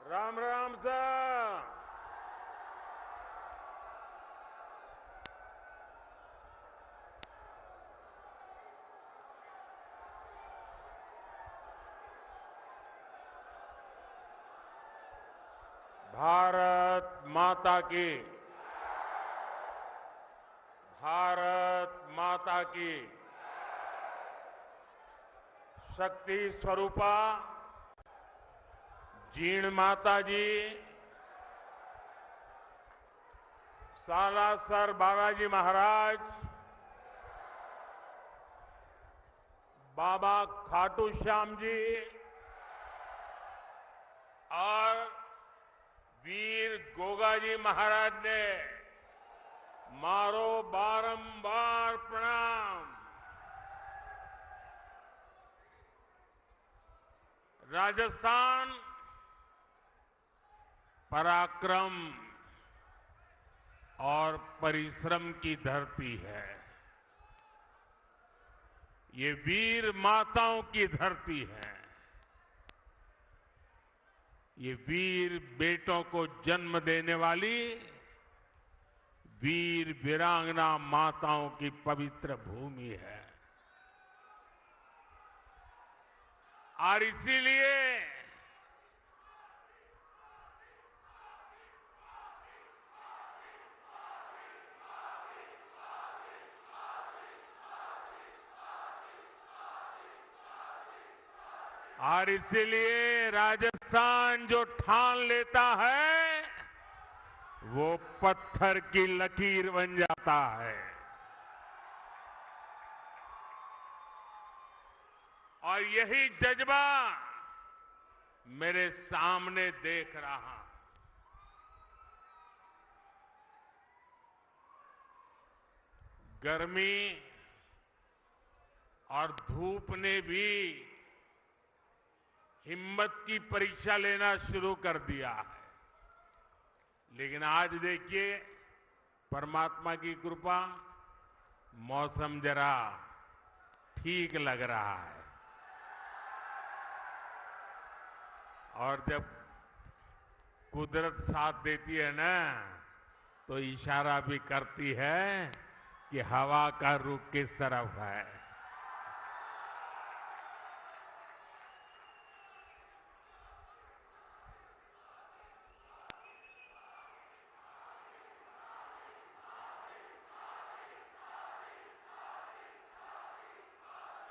Ram Ram sir. Bharat माता की, भारत माता की। शक्ति स्वरूपा जीण माता जी, सालासर बालाजी महाराज, बाबा खाटू श्याम जी और वीर गोगाजी महाराज ने मारो बारंबार प्रणाम। राजस्थान पराक्रम और परिश्रम की धरती है। ये वीर माताओं की धरती है। ये वीर बेटों को जन्म देने वाली वीर वीरांगना माताओं की पवित्र भूमि है। और इसीलिए राजस्थान जो ठान लेता है वो पत्थर की लकीर बन जाता है। और यही जज्बा मेरे सामने देख रहा हूं। गर्मी और धूप ने भी हिम्मत की परीक्षा लेना शुरू कर दिया है। लेकिन आज देखिए, परमात्मा की कृपा, मौसम जरा ठीक लग रहा है। और जब कुदरत साथ देती है ना, तो इशारा भी करती है कि हवा का रुख किस तरफ है।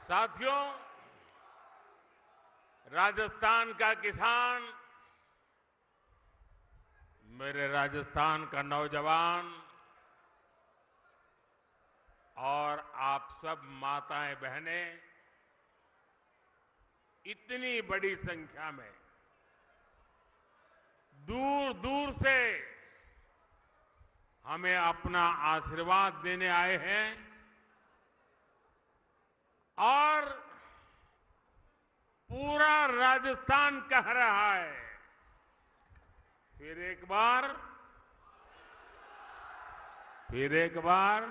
साथियों, राजस्थान का किसान, मेरे राजस्थान का नौजवान और आप सब माताएं बहनें इतनी बड़ी संख्या में दूर दूर से हमें अपना आशीर्वाद देने आए हैं। और पूरा राजस्थान कह रहा है, फिर एक बार, फिर एक बार,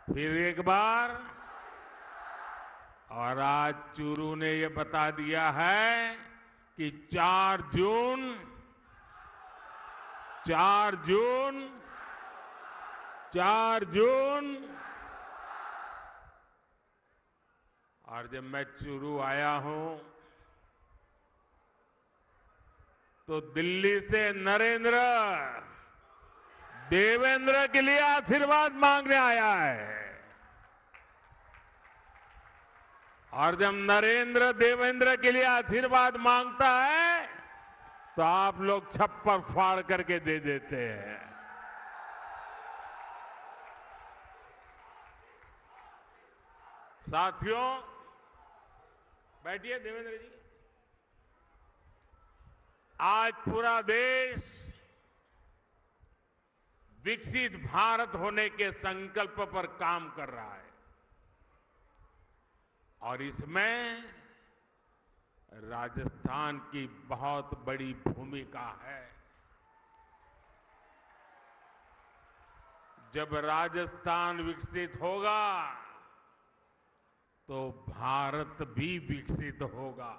फिर एक बार। और आज चूरू ने ये बता दिया है कि 4 जून, 4 जून, 4 जून। और जब मैं चूरू आया हूं तो दिल्ली से नरेंद्र देवेंद्र के लिए आशीर्वाद मांगने आया है। और जब नरेंद्र देवेंद्र के लिए आशीर्वाद मांगता है तो आप लोग छप्पर फाड़ करके दे देते हैं। साथियों, बैठिए देवेंद्र जी। आज पूरा देश विकसित भारत होने के संकल्प पर काम कर रहा है और इसमें राजस्थान की बहुत बड़ी भूमिका है। जब राजस्थान विकसित होगा तो भारत भी विकसित होगा।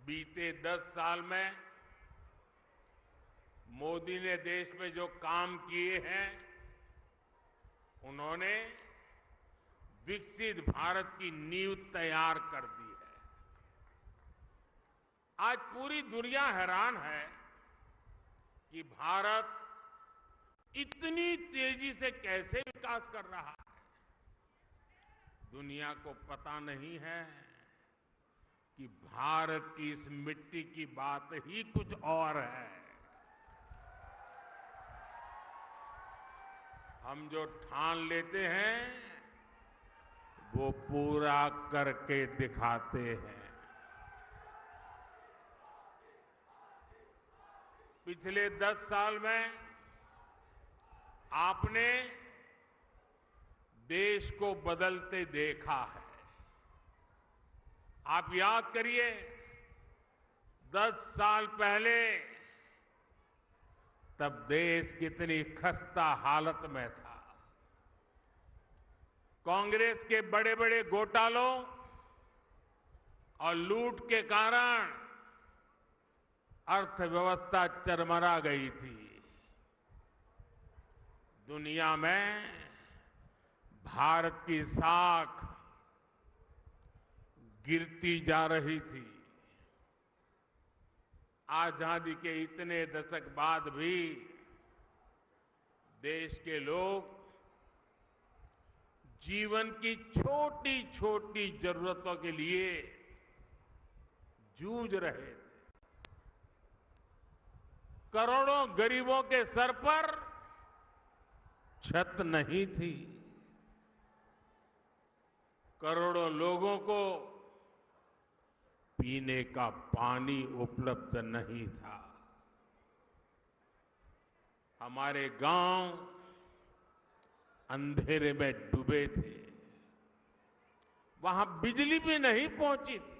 बीते 10 साल में मोदी ने देश में जो काम किए हैं, उन्होंने विकसित भारत की नींव तैयार कर दी है। आज पूरी दुनिया हैरान है कि भारत इतनी तेजी से कैसे विकास कर रहा है। दुनिया को पता नहीं है कि भारत की इस मिट्टी की बात ही कुछ और है। हम जो ठान लेते हैं वो पूरा करके दिखाते हैं। पिछले 10 साल में आपने देश को बदलते देखा है। आप याद करिए, 10 साल पहले तब देश कितनी खस्ता हालत में था। कांग्रेस के बड़े बड़े घोटालों और लूट के कारण अर्थव्यवस्था चरमरा गई थी। दुनिया में भारत की साख गिरती जा रही थी। आजादी के इतने दशक बाद भी देश के लोग जीवन की छोटी छोटी जरूरतों के लिए जूझ रहे थे। करोड़ों गरीबों के सर पर छत नहीं थी। करोड़ों लोगों को पीने का पानी उपलब्ध नहीं था। हमारे गांव अंधेरे में डूबे थे। वहां बिजली भी नहीं पहुंची थी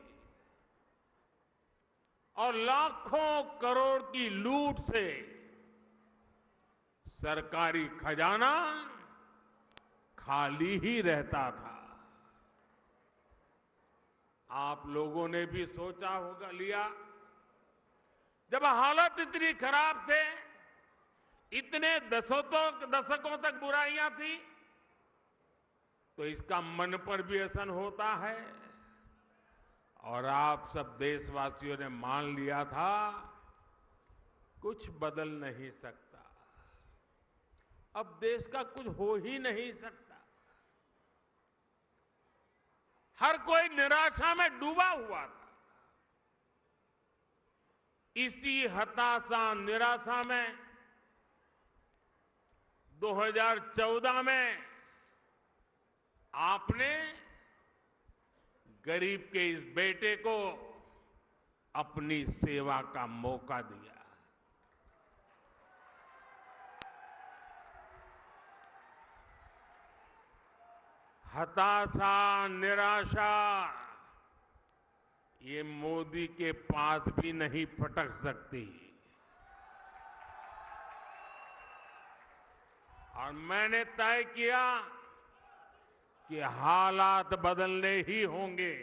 और लाखों करोड़ की लूट से सरकारी खजाना खाली ही रहता था। आप लोगों ने भी सोचा होगा लिया, जब हालत इतनी खराब थे, इतने दशकों तक बुराइयां थी, तो इसका मन पर भी असर होता है। और आप सब देशवासियों ने मान लिया था कुछ बदल नहीं सकता, अब देश का कुछ हो ही नहीं सकता। हर कोई निराशा में डूबा हुआ था। इसी हताशा निराशा में 2014 में आपने गरीब के इस बेटे को अपनी सेवा का मौका दिया। हताशा निराशा ये मोदी के पास भी नहीं फटक सकती। और मैंने तय किया कि हालात बदलने ही होंगे।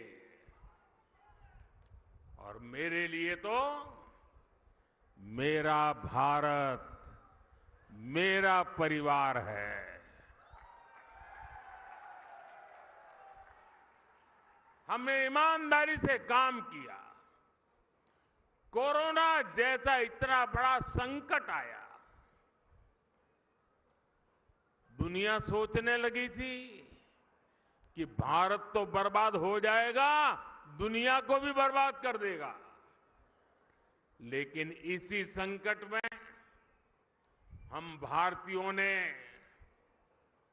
और मेरे लिए तो मेरा भारत मेरा परिवार है। हमने ईमानदारी से काम किया। कोरोना जैसा इतना बड़ा संकट आया, दुनिया सोचने लगी थी कि भारत तो बर्बाद हो जाएगा, दुनिया को भी बर्बाद कर देगा। लेकिन इसी संकट में हम भारतीयों ने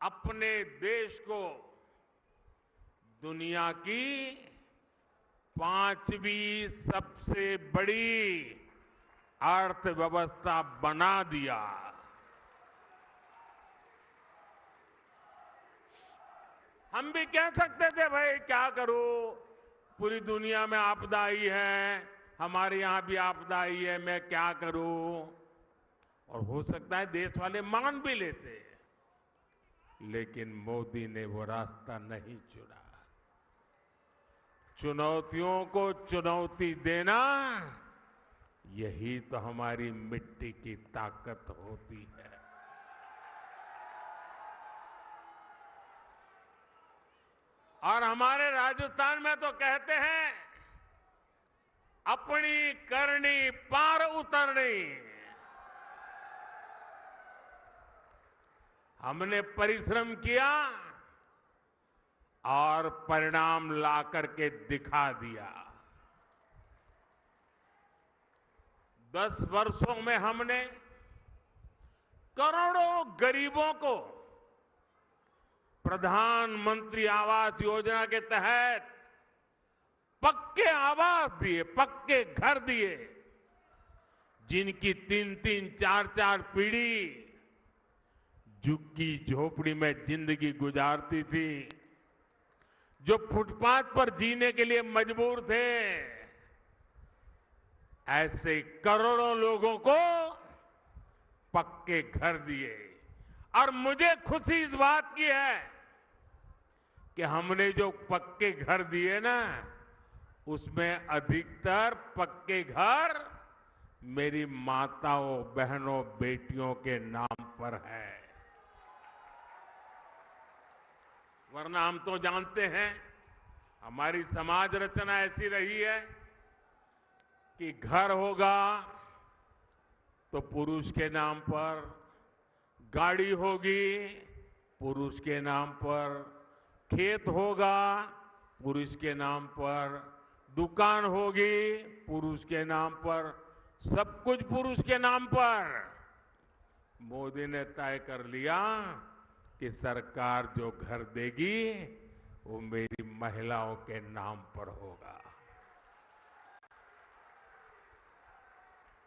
अपने देश को दुनिया की 5वीं सबसे बड़ी अर्थव्यवस्था बना दिया। हम भी कह सकते थे भाई क्या करूं, पूरी दुनिया में आपदा आई है, हमारे यहां भी आपदा आई है, मैं क्या करूं। और हो सकता है देश वाले मान भी लेते, लेकिन मोदी ने वो रास्ता नहीं चुना। चुनौतियों को चुनौती देना, यही तो हमारी मिट्टी की ताकत होती है। और हमारे राजस्थान में तो कहते हैं, अपनी करनी पार उतरनी। हमने परिश्रम किया और परिणाम ला करके दिखा दिया। 10 वर्षों में हमने करोड़ों गरीबों को प्रधानमंत्री आवास योजना के तहत पक्के आवास दिए, पक्के घर दिए। जिनकी 3-3, 4-4 पीढ़ी झुग्गी झोपड़ी में जिंदगी गुजारती थी, जो फुटपाथ पर जीने के लिए मजबूर थे, ऐसे करोड़ों लोगों को पक्के घर दिए। और मुझे खुशी इस बात की है कि हमने जो पक्के घर दिए ना, उसमें अधिकतर पक्के घर मेरी माताओं, बहनों, बेटियों के नाम पर है। वरना हम तो जानते हैं, हमारी समाज रचना ऐसी रही है कि घर होगा तो पुरुष के नाम पर, गाड़ी होगी पुरुष के नाम पर, खेत होगा पुरुष के नाम पर, दुकान होगी पुरुष के नाम पर, सब कुछ पुरुष के नाम पर। मोदी ने तय कर लिया कि सरकार जो घर देगी वो मेरी महिलाओं के नाम पर होगा।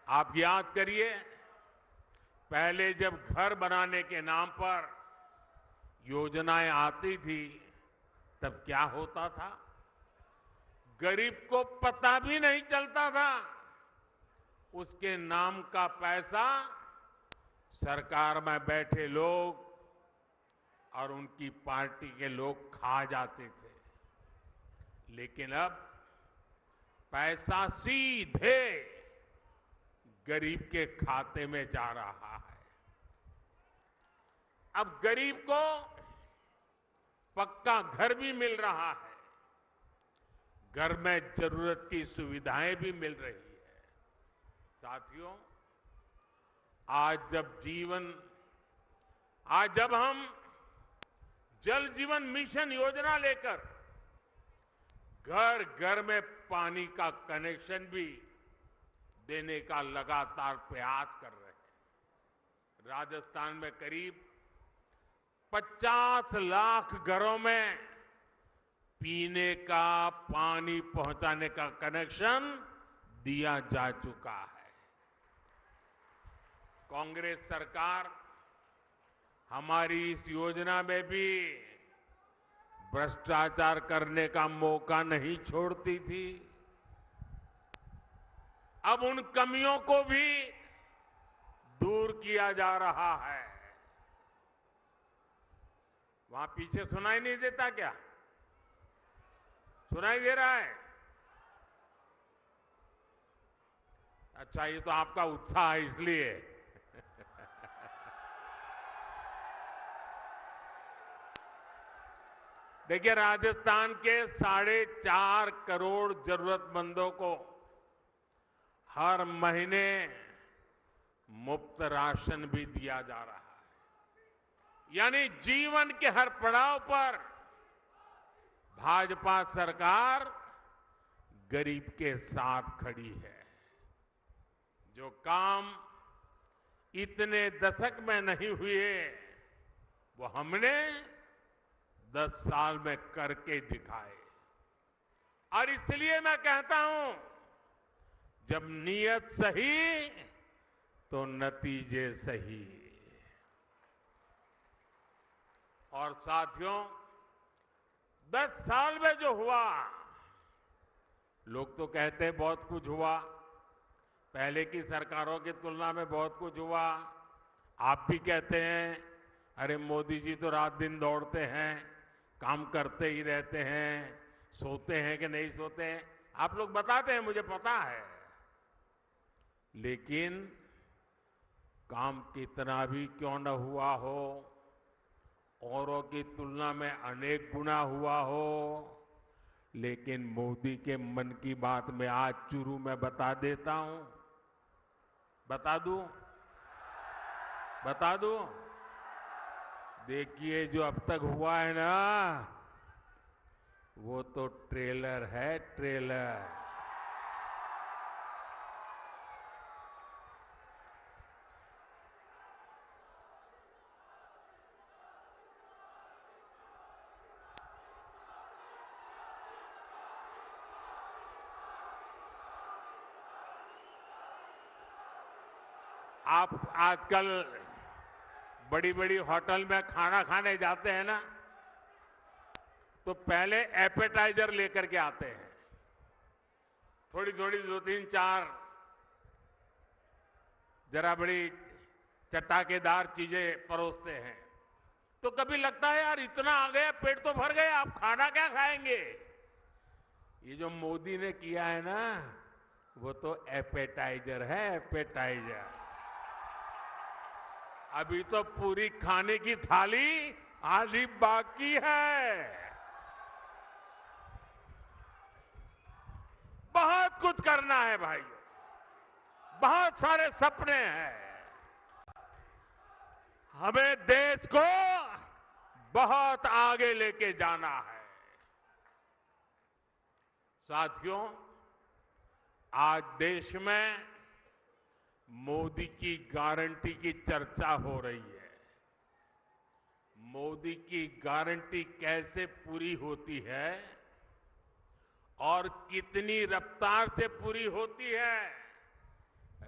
आप याद करिए, पहले जब घर बनाने के नाम पर योजनाएं आती थी, तब क्या होता था? गरीब को पता भी नहीं चलता था। उसके नाम का पैसा सरकार में बैठे लोग और उनकी पार्टी के लोग खा जाते थे। लेकिन अब पैसा सीधे गरीब के खाते में जा रहा है। अब गरीब को पक्का घर भी मिल रहा है, घर में जरूरत की सुविधाएं भी मिल रही है। साथियों, आज जब हम जल जीवन मिशन योजना लेकर घर घर में पानी का कनेक्शन भी देने का लगातार प्रयास कर रहे हैं। राजस्थान में करीब 50 लाख घरों में पीने का पानी पहुंचाने का कनेक्शन दिया जा चुका है। कांग्रेस सरकार हमारी इस योजना में भी भ्रष्टाचार करने का मौका नहीं छोड़ती थी। अब उन कमियों को भी दूर किया जा रहा है। वहां पीछे सुनाई नहीं देता क्या? सुनाई दे रहा है? अच्छा, ये तो आपका उत्साह है इसलिए। देखिए, राजस्थान के 4.5 करोड़ जरूरतमंदों को हर महीने मुफ्त राशन भी दिया जा रहा है। यानी जीवन के हर पड़ाव पर भाजपा सरकार गरीब के साथ खड़ी है। जो काम इतने दशक में नहीं हुए, वो हमने 10 साल में करके दिखाए। और इसलिए मैं कहता हूं, जब नीयत सही तो नतीजे सही। और साथियों, 10 साल में जो हुआ, लोग तो कहते हैं बहुत कुछ हुआ, पहले की सरकारों की तुलना में बहुत कुछ हुआ। आप भी कहते हैं, अरे मोदी जी तो रात दिन दौड़ते हैं, काम करते ही रहते हैं, सोते हैं कि नहीं सोते हैं, आप लोग बताते हैं, मुझे पता है। लेकिन काम कितना भी क्यों न हुआ हो, औरों की तुलना में अनेक गुना हुआ हो, लेकिन मोदी के मन की बात में आज चुरू में बता देता हूं। बता दूं। देखिए, जो अब तक हुआ है ना, वो तो ट्रेलर है, ट्रेलर। आप आजकल बड़ी बड़ी होटल में खाना खाने जाते हैं ना, तो पहले एपेटाइजर लेकर के आते हैं। थोड़ी थोड़ी 2-3-4 जरा बड़ी चटाकेदार चीजें परोसते हैं। तो कभी लगता है यार इतना आ गया, पेट तो भर गया, आप खाना क्या खाएंगे। ये जो मोदी ने किया है ना, वो तो एपेटाइजर है, एपेटाइजर। अभी तो पूरी खाने की थाली आधी बाकी है। बहुत कुछ करना है भाइयों, बहुत सारे सपने हैं। हमें देश को बहुत आगे लेके जाना है। साथियों, आज देश में मोदी की गारंटी की चर्चा हो रही है। मोदी की गारंटी कैसे पूरी होती है और कितनी रफ्तार से पूरी होती है,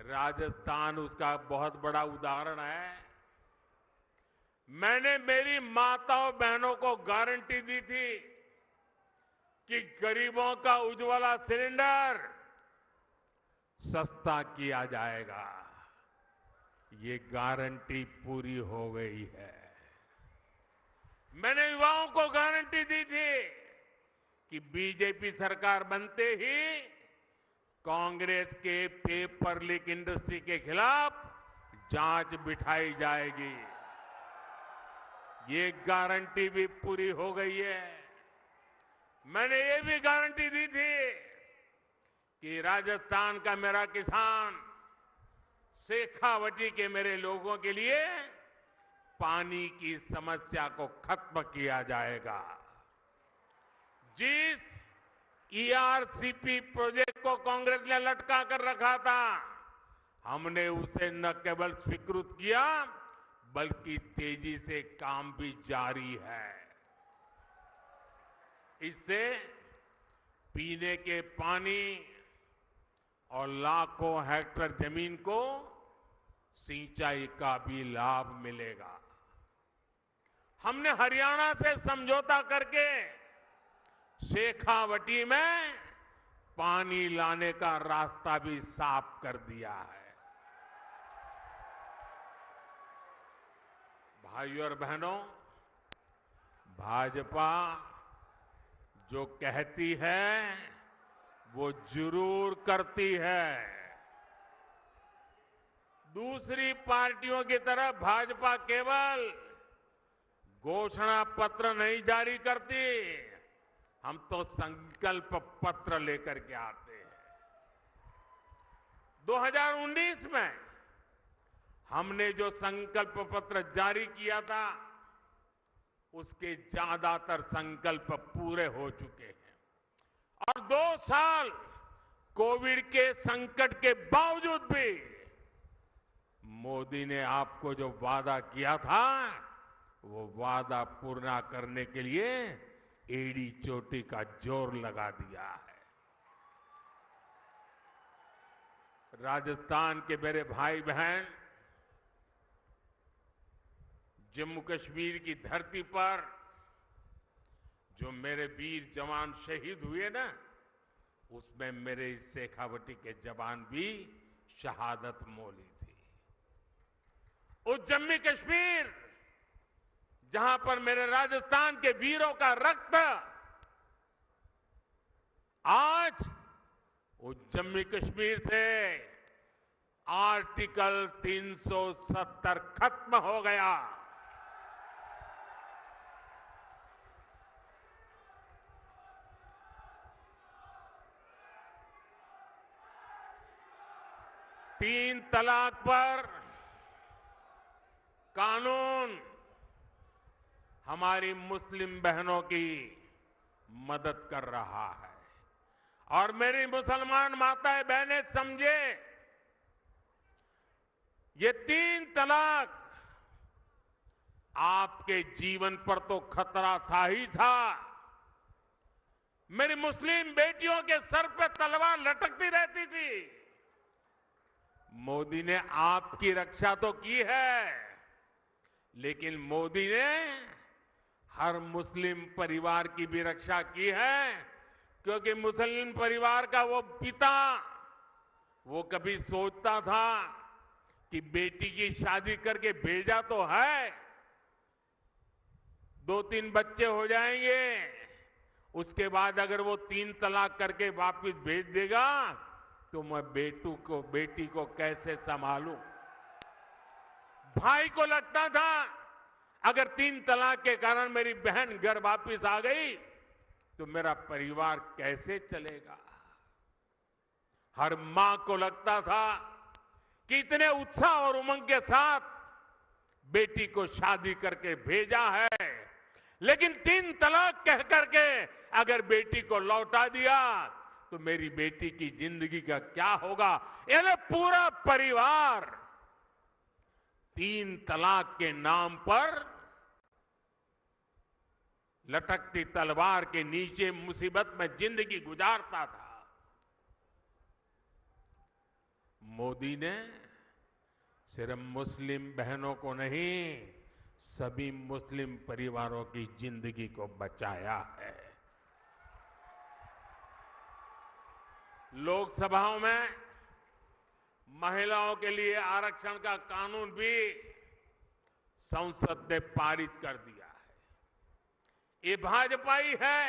राजस्थान उसका बहुत बड़ा उदाहरण है। मैंने मेरी माताओं बहनों को गारंटी दी थी कि गरीबों का उज्ज्वला सिलेंडर सस्ता किया जाएगा। ये गारंटी पूरी हो गई है। मैंने युवाओं को गारंटी दी थी कि बीजेपी सरकार बनते ही कांग्रेस के पेपर लीक इंडस्ट्री के खिलाफ जांच बिठाई जाएगी। ये गारंटी भी पूरी हो गई है। मैंने ये भी गारंटी दी थी कि राजस्थान का मेरा किसान, शेखावटी के मेरे लोगों के लिए पानी की समस्या को खत्म किया जाएगा। जिस ईआरसीपी प्रोजेक्ट को कांग्रेस ने लटका कर रखा था, हमने उसे न केवल स्वीकृत किया बल्कि तेजी से काम भी जारी है। इससे पीने के पानी और लाखों हेक्टेयर जमीन को सिंचाई का भी लाभ मिलेगा। हमने हरियाणा से समझौता करके शेखावटी में पानी लाने का रास्ता भी साफ कर दिया है। भाइयों और बहनों, भाजपा जो कहती है वो जरूर करती है। दूसरी पार्टियों की तरह भाजपा केवल घोषणा पत्र नहीं जारी करती, हम तो संकल्प पत्र लेकर के आते हैं। 2019 में हमने जो संकल्प पत्र जारी किया था, उसके ज्यादातर संकल्प पूरे हो चुके हैं। और 2 साल कोविड के संकट के बावजूद भी मोदी ने आपको जो वादा किया था, वो वादा पूरा करने के लिए एड़ी चोटी का जोर लगा दिया है। राजस्थान के मेरे भाई बहन, जम्मू कश्मीर की धरती पर जो मेरे वीर जवान शहीद हुए ना, उसमें मेरे इस शेखावटी के जवान भी शहादत मोली थी। उस जम्मू कश्मीर जहां पर मेरे राजस्थान के वीरों का रक्त आज वो जम्मू कश्मीर से आर्टिकल 370 खत्म हो गया। तीन तलाक पर कानून हमारी मुस्लिम बहनों की मदद कर रहा है। और मेरी मुसलमान माताएं बहनें समझे, ये तीन तलाक आपके जीवन पर तो खतरा था ही था, मेरी मुस्लिम बेटियों के सर पे तलवार लटकती रहती थी। मोदी ने आपकी रक्षा तो की है, लेकिन मोदी ने हर मुस्लिम परिवार की भी रक्षा की है, क्योंकि मुस्लिम परिवार का वो पिता वो कभी सोचता था कि बेटी की शादी करके भेजा तो है, 2-3 बच्चे हो जाएंगे, उसके बाद अगर वो 3 तलाक करके वापस भेज देगा तो मैं बेटी को कैसे संभालूं। भाई को लगता था अगर 3 तलाक के कारण मेरी बहन घर वापस आ गई तो मेरा परिवार कैसे चलेगा। हर मां को लगता था कि इतने उत्साह और उमंग के साथ बेटी को शादी करके भेजा है, लेकिन 3 तलाक कह करके अगर बेटी को लौटा दिया तो मेरी बेटी की जिंदगी का क्या होगा। यानी पूरा परिवार 3 तलाक के नाम पर लटकती तलवार के नीचे मुसीबत में जिंदगी गुजारता था। मोदी ने सिर्फ मुस्लिम बहनों को नहीं, सभी मुस्लिम परिवारों की जिंदगी को बचाया है। लोकसभाओं में महिलाओं के लिए आरक्षण का कानून भी संसद ने पारित कर दिया है। ये भाजपा ही है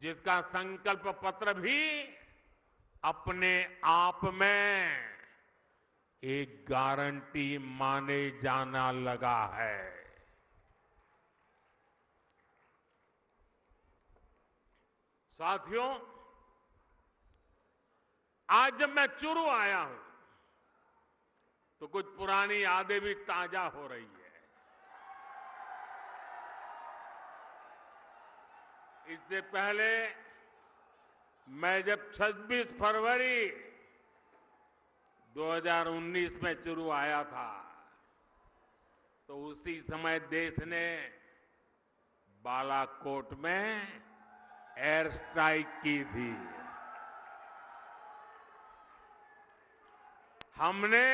जिसका संकल्प पत्र भी अपने आप में एक गारंटी माने जाना लगा है। साथियों, आज जब मैं चुरू आया हूं तो कुछ पुरानी यादें भी ताजा हो रही है। इससे पहले मैं जब 26 फरवरी 2019 में चुरू आया था तो उसी समय देश ने बालाकोट में एयर स्ट्राइक की थी। हमने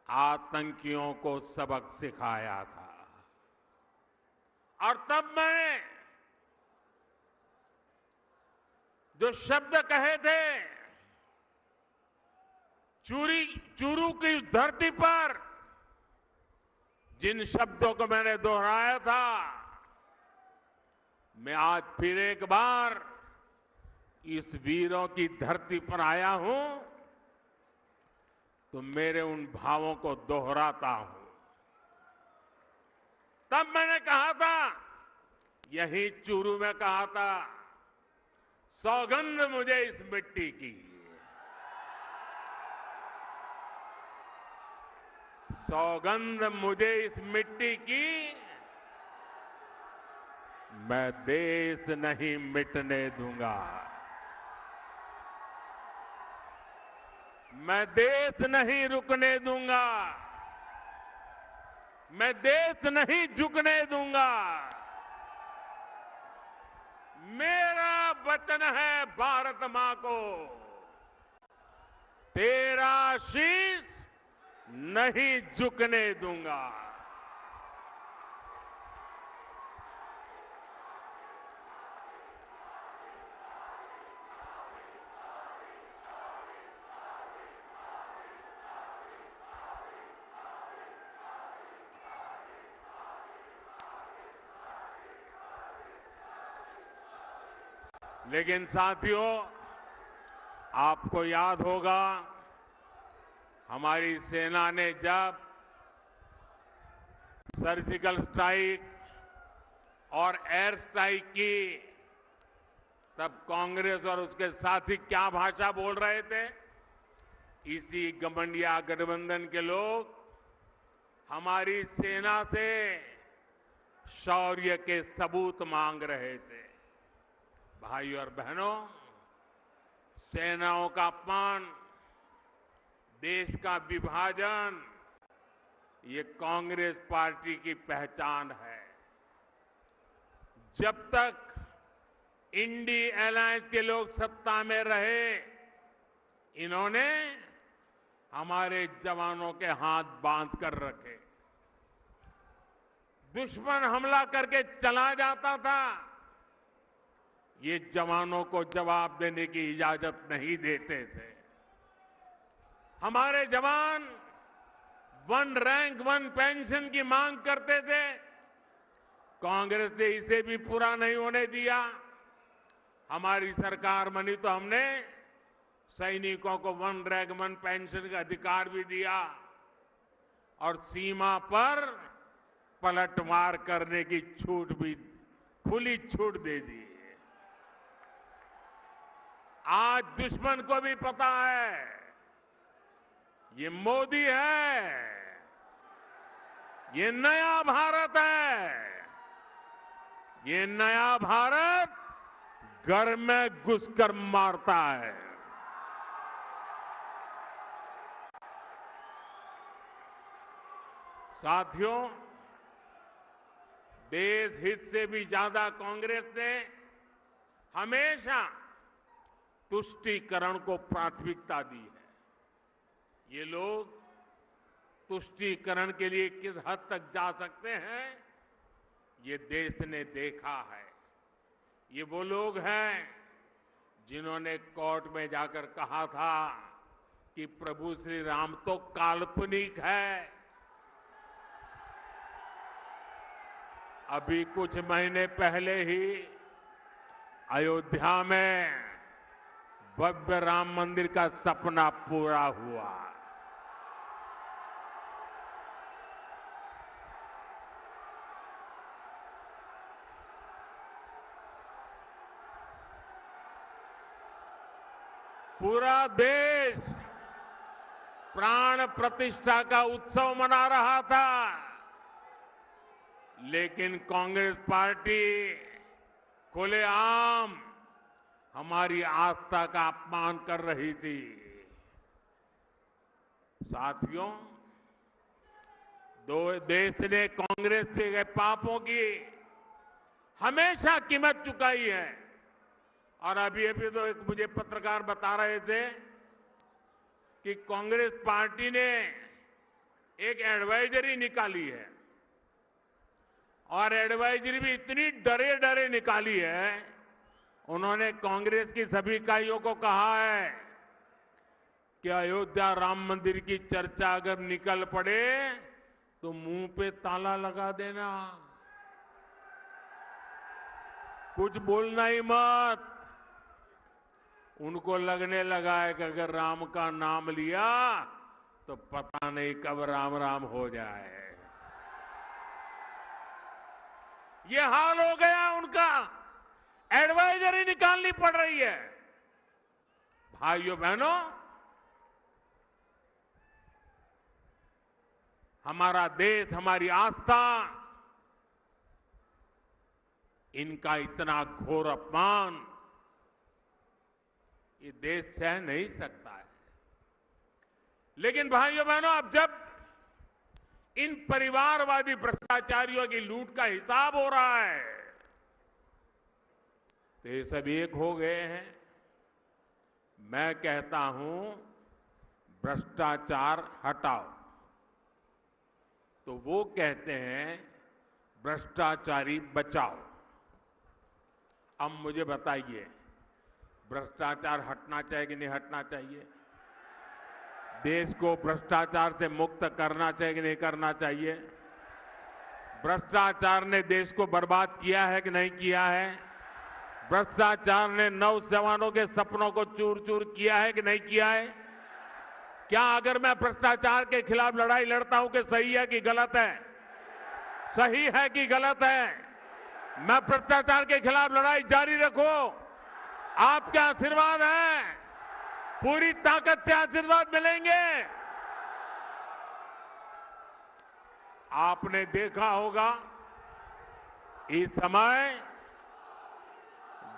आतंकियों को सबक सिखाया था और तब मैंने जो शब्द कहे थे, चूरू की धरती पर जिन शब्दों को मैंने दोहराया था, मैं आज फिर एक बार इस वीरों की धरती पर आया हूं तो मेरे उन भावों को दोहराता हूं। तब मैंने कहा था, यही चूरू में कहा था, सौगंध मुझे इस मिट्टी की, सौगंध मुझे इस मिट्टी की, मैं देश नहीं मिटने दूंगा, मैं देश नहीं रुकने दूंगा, मैं देश नहीं झुकने दूंगा। मेरा वचन है भारत मां को, तेरा शीश नहीं झुकने दूंगा। लेकिन साथियों, आपको याद होगा हमारी सेना ने जब सर्जिकल स्ट्राइक और एयर स्ट्राइक की, तब कांग्रेस और उसके साथी क्या भाषा बोल रहे थे? इसी गठबंधन गठबंधन के लोग हमारी सेना से शौर्य के सबूत मांग रहे थे। भाइयों और बहनों, सेनाओं का अपमान, देश का विभाजन, ये कांग्रेस पार्टी की पहचान है। जब तक इंडी अलायंस के लोग सत्ता में रहे, इन्होंने हमारे जवानों के हाथ बांध कर रखे। दुश्मन हमला करके चला जाता था, ये जवानों को जवाब देने की इजाजत नहीं देते थे। हमारे जवान 1 रैंक 1 पेंशन की मांग करते थे, कांग्रेस ने इसे भी पूरा नहीं होने दिया। हमारी सरकार बनी तो हमने सैनिकों को 1 रैंक 1 पेंशन का अधिकार भी दिया और सीमा पर पलटवार करने की छूट भी, खुली छूट दे दी। आज दुश्मन को भी पता है ये मोदी है, ये नया भारत है। ये नया भारत घर में घुसकर मारता है। साथियों, देश हित से भी ज्यादा कांग्रेस ने हमेशा तुष्टीकरण को प्राथमिकता दी है। ये लोग तुष्टीकरण के लिए किस हद तक जा सकते हैं, ये देश ने देखा है। ये वो लोग हैं जिन्होंने कोर्ट में जाकर कहा था कि प्रभु श्री राम तो काल्पनिक है। अभी कुछ महीने पहले ही अयोध्या में भव्य राम मंदिर का सपना पूरा हुआ। पूरा देश प्राण प्रतिष्ठा का उत्सव मना रहा था, लेकिन कांग्रेस पार्टी खुलेआम हमारी आस्था का अपमान कर रही थी। साथियों, देश ने कांग्रेस के पापों की हमेशा कीमत चुकाई है। और अभी तो एक मुझे पत्रकार बता रहे थे कि कांग्रेस पार्टी ने एक एडवाइजरी निकाली है और एडवाइजरी भी इतनी डरे डरे निकाली है। उन्होंने कांग्रेस की सभी इकाइयों को कहा है कि अयोध्या राम मंदिर की चर्चा अगर निकल पड़े तो मुंह पे ताला लगा देना, कुछ बोलना ही मत। उनको लगने लगा है कि अगर राम का नाम लिया तो पता नहीं कब राम राम हो जाए। ये हाल हो गया उनका, एडवाइजरी निकालनी पड़ रही है। भाइयों बहनों, हमारा देश, हमारी आस्था, इनका इतना घोर अपमान ये देश सह नहीं सकता है। लेकिन भाइयों बहनों, अब जब इन परिवारवादी भ्रष्टाचारियों की लूट का हिसाब हो रहा है तो ये सब एक हो गए हैं। मैं कहता हूं, भ्रष्टाचार हटाओ, तो वो कहते हैं भ्रष्टाचारी बचाओ। अब मुझे बताइए, भ्रष्टाचार हटना चाहिए कि नहीं हटना चाहिए? देश को भ्रष्टाचार से मुक्त करना चाहिए कि नहीं करना चाहिए? भ्रष्टाचार ने देश को बर्बाद किया है कि नहीं किया है? भ्रष्टाचार ने नौजवानों के सपनों को चूर चूर किया है कि नहीं किया है? क्या अगर मैं भ्रष्टाचार के खिलाफ लड़ाई लड़ता हूं कि सही है कि गलत है? सही है कि गलत है? मैं भ्रष्टाचार के खिलाफ लड़ाई जारी रखूं, आपके आशीर्वाद है, पूरी ताकत से आशीर्वाद मिलेंगे। आपने देखा होगा इस समय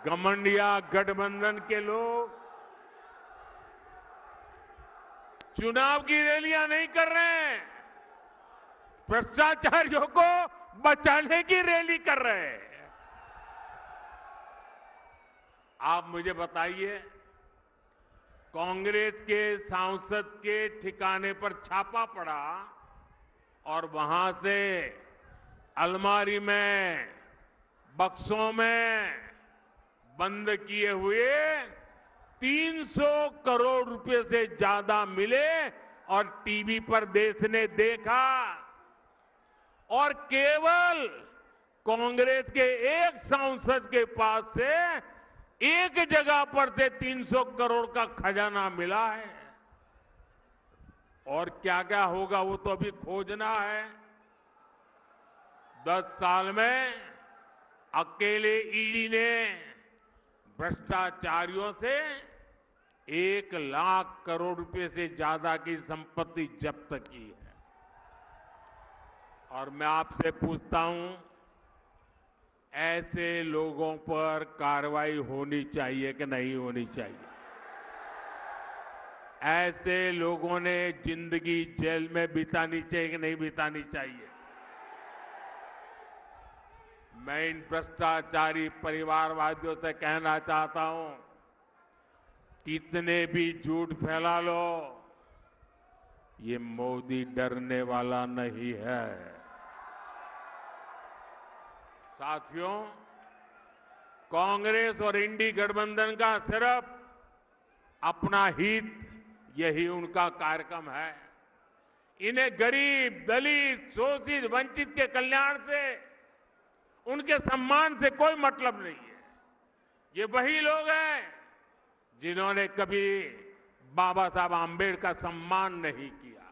घमंडिया गठबंधन के लोग चुनाव की रैलियां नहीं कर रहे हैं, भ्रष्टाचारियों को बचाने की रैली कर रहे हैं। आप मुझे बताइए, कांग्रेस के सांसद के ठिकाने पर छापा पड़ा और वहां से अलमारी में, बक्सों में बंद किए हुए 300 करोड़ रुपए से ज्यादा मिले और टीवी पर देश ने देखा। और केवल कांग्रेस के एक सांसद के पास से एक जगह पर से 300 करोड़ का खजाना मिला है। और क्या क्या होगा वो तो अभी खोजना है। 10 साल में अकेले ईडी ने भ्रष्टाचारियों से 1 लाख करोड़ रुपए से ज्यादा की संपत्ति जब्त की है। और मैं आपसे पूछता हूं, ऐसे लोगों पर कार्रवाई होनी चाहिए कि नहीं होनी चाहिए? ऐसे लोगों ने जिंदगी जेल में बितानी चाहिए कि नहीं बितानी चाहिए? मैं इन भ्रष्टाचारी परिवारवादियों से कहना चाहता हूं, कितने भी झूठ फैला लो, ये मोदी डरने वाला नहीं है। साथियों, कांग्रेस और इंडी गठबंधन का सिर्फ अपना हित, यही उनका कार्यक्रम है। इन्हें गरीब, दलित, शोषित, वंचित के कल्याण से, उनके सम्मान से कोई मतलब नहीं है। ये वही लोग हैं जिन्होंने कभी बाबा साहब आम्बेडकर का सम्मान नहीं किया।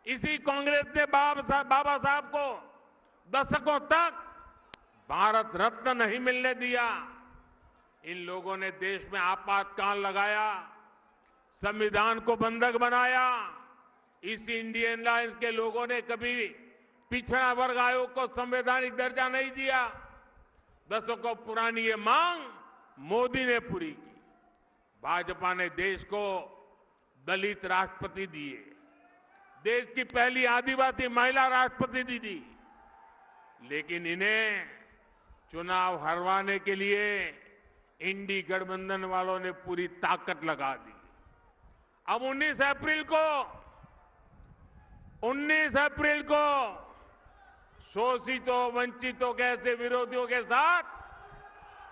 इसी कांग्रेस ने बाबा साहब को दशकों तक भारत रत्न नहीं मिलने दिया। इन लोगों ने देश में आपातकाल लगाया, संविधान को बंधक बनाया। इस इंडियन अलायंस के लोगों ने कभी पिछड़ा वर्ग आयोग को संवैधानिक दर्जा नहीं दिया। दशकों पुरानी ये मांग मोदी ने पूरी की। भाजपा ने देश को दलित राष्ट्रपति दिए, देश की पहली आदिवासी महिला राष्ट्रपति दी। लेकिन इन्हें चुनाव हरवाने के लिए इंडी गठबंधन वालों ने पूरी ताकत लगा दी। अब 19 अप्रैल को शोषितों, वंचितों के ऐसे विरोधियों के साथ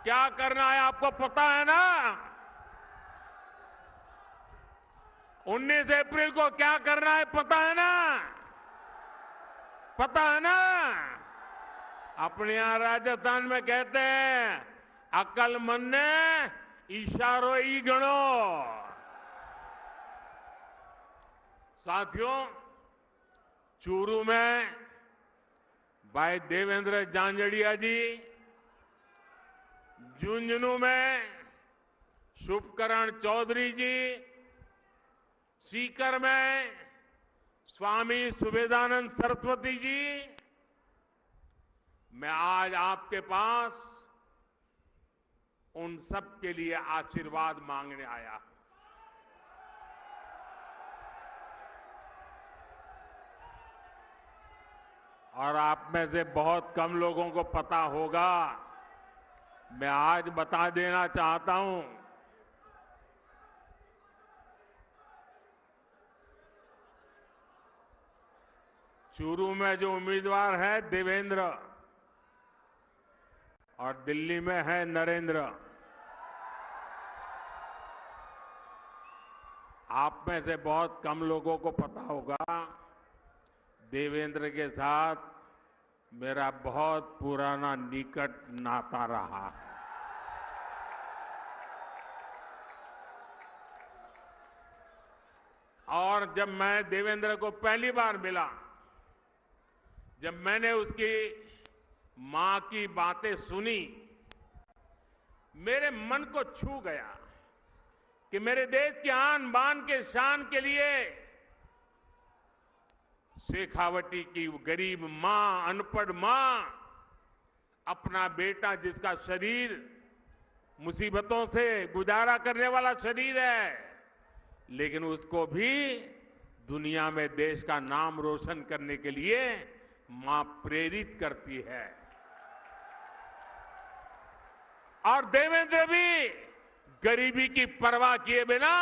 क्या करना है आपको पता है ना? 19 अप्रैल को क्या करना है पता है ना? पता है ना? अपने यहां राजस्थान में कहते हैं, अकलमंद ने इशारों ही गणो। साथियों, चूरू में भाई देवेंद्र झांझड़िया जी, झुंझुनू में शुभकरण चौधरी जी, सीकर में स्वामी सुवेदानंद सरस्वती जी, मैं आज आपके पास उन सब के लिए आशीर्वाद मांगने आया हूं। और आप में से बहुत कम लोगों को पता होगा, मैं आज बता देना चाहता हूं, चूरू में जो उम्मीदवार है देवेंद्र और दिल्ली में है नरेंद्र। आप में से बहुत कम लोगों को पता होगा, देवेंद्र के साथ मेरा बहुत पुराना निकट नाता रहा है। और जब मैं देवेंद्र को पहली बार मिला, जब मैंने उसकी मां की बातें सुनी, मेरे मन को छू गया कि मेरे देश की आन बान के शान के लिए शेखावटी की गरीब मां, अनपढ़ मां, अपना बेटा जिसका शरीर मुसीबतों से गुजारा करने वाला शरीर है, लेकिन उसको भी दुनिया में देश का नाम रोशन करने के लिए मां प्रेरित करती है। और देवेंद्र भी गरीबी की परवाह किए बिना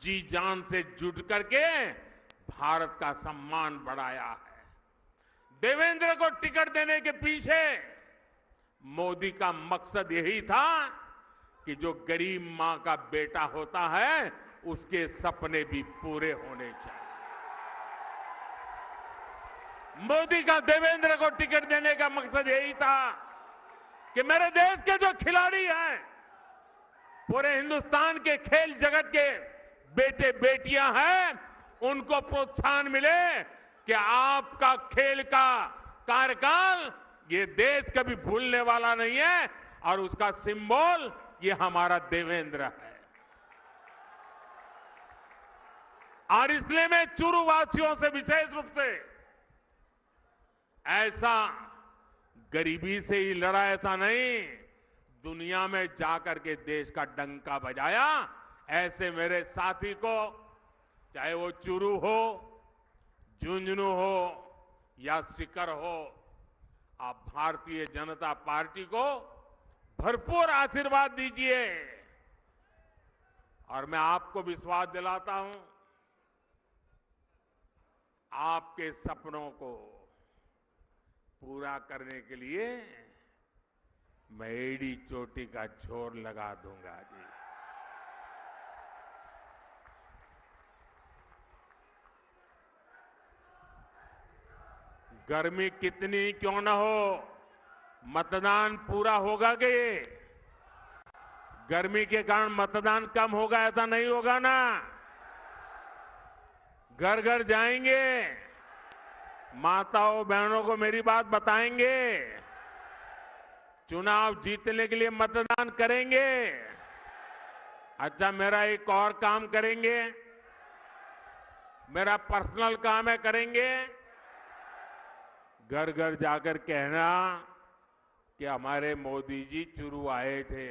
जी जान से जुट करके भारत का सम्मान बढ़ाया है। देवेंद्र को टिकट देने के पीछे मोदी का मकसद यही था कि जो गरीब मां का बेटा होता है उसके सपने भी पूरे होने चाहिए। मोदी का देवेंद्र को टिकट देने का मकसद यही था कि मेरे देश के जो खिलाड़ी हैं, पूरे हिंदुस्तान के खेल जगत के बेटे बेटियां हैं, उनको प्रोत्साहन मिले कि आपका खेल का कार्यकाल ये देश कभी भूलने वाला नहीं है और उसका सिंबल ये हमारा देवेंद्र है। और इसलिए मैं चुरू वासियों से विशेष रूप से ऐसा गरीबी से ही लड़ा, ऐसा नहीं, दुनिया में जाकर के देश का डंका बजाया। ऐसे मेरे साथी को, चाहे वो चुरू हो, झुंझुनू हो या सीकर हो, आप भारतीय जनता पार्टी को भरपूर आशीर्वाद दीजिए। और मैं आपको विश्वास दिलाता हूं, आपके सपनों को पूरा करने के लिए मैं एड़ी चोटी का जोर लगा दूंगा जी। गर्मी कितनी क्यों न हो, मतदान पूरा होगा कि गर्मी के कारण मतदान कम होगा, ऐसा नहीं होगा ना। घर घर जाएंगे, माताओं बहनों को मेरी बात बताएंगे, चुनाव जीतने के लिए मतदान करेंगे। अच्छा, मेरा एक और काम करेंगे, मेरा पर्सनल काम है, करेंगे। घर घर जाकर कहना कि हमारे मोदी जी चुरू आए थे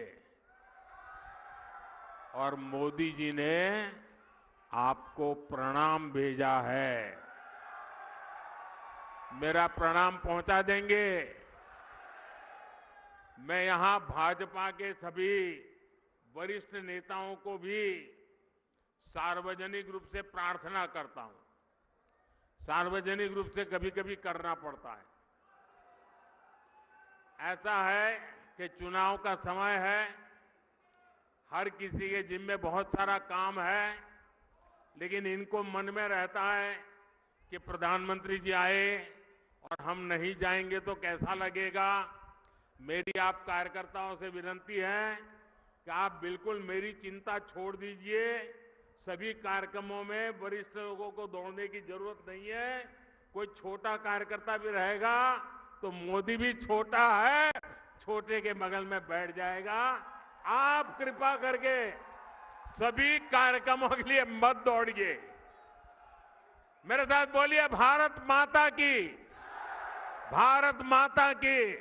और मोदी जी ने आपको प्रणाम भेजा है। मेरा प्रणाम पहुंचा देंगे। मैं यहां भाजपा के सभी वरिष्ठ नेताओं को भी सार्वजनिक रूप से प्रार्थना करता हूं। सार्वजनिक रूप से कभी कभी करना पड़ता है। ऐसा है कि चुनाव का समय है, हर किसी के जिम्मे बहुत सारा काम है, लेकिन इनको मन में रहता है कि प्रधानमंत्री जी आए और हम नहीं जाएंगे तो कैसा लगेगा। मेरी आप कार्यकर्ताओं से विनती है कि आप बिल्कुल मेरी चिंता छोड़ दीजिए। सभी कार्यक्रमों में वरिष्ठ लोगों को दौड़ने की जरूरत नहीं है। कोई छोटा कार्यकर्ता भी रहेगा तो मोदी भी छोटा है, छोटे के बगल में बैठ जाएगा। आप कृपा करके सभी कार्यक्रमों के लिए मत दौड़िए। मेरे साथ बोलिए, भारत माता की, भारत माता की,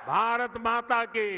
भारत माता की।